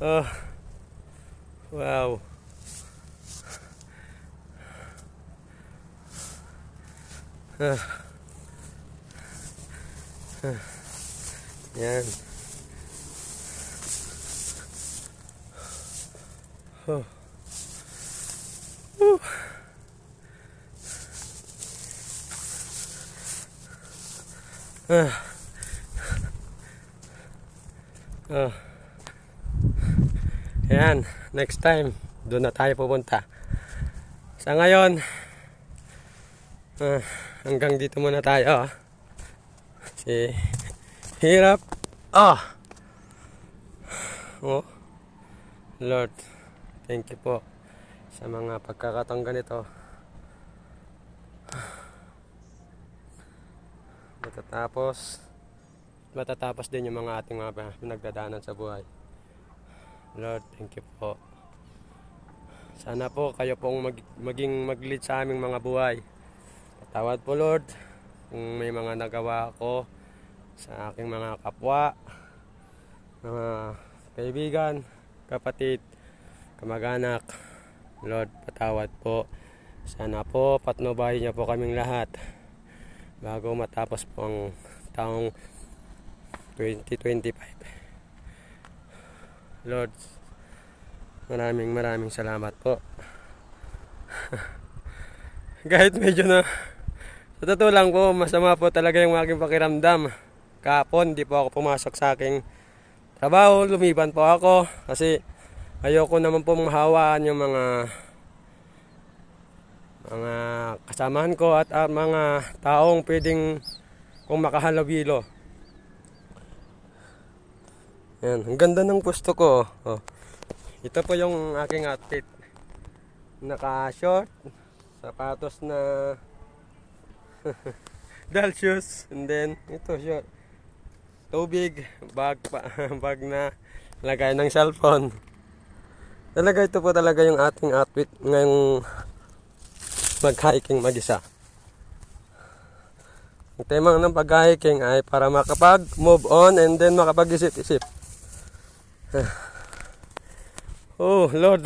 Oh, wow. Yan. Oh. Ayan, next time doon na tayo pupunta. Sa ngayon hanggang dito muna tayo. Kasi hirap. Oh Lord, thank you po sa mga pagkakataong ganito. Matatapos din yung mga ating mga pinagdadaanan sa buhay. Lord, thank you po. Sana po kayo pong maging mag-lead sa aming mga buhay. Patawad po, Lord, kung may mga nagawa ako sa aking mga kapwa, mga kaibigan, kapatid, kamag-anak. Lord, patawad po. Sana po patnubayan niyo po kaming lahat bago matapos po ang taong 2025. Lord, maraming salamat po. Kahit medyo na sa totoo lang po, masama po talaga yung aking pakiramdam. Kahapon, di po ako pumasok sa aking trabaho. Lumiban po ako kasi ayoko naman po mahawaan yung mga kasamahan ko at mga taong pwedeng kung makahalawilo. Yan, ang ganda ng gusto ko. Ito po yung aking outfit. Naka-short, sapatos na dal shoes, and then ito short. Tubig, bag na lagay ng cellphone. Talaga ito po talaga yung ating outfit ngayong mag-hiking mag-isa. Ang tema ng pag-hiking ay para makapag-move on and then makapag-isip-isip. Oh, Lord,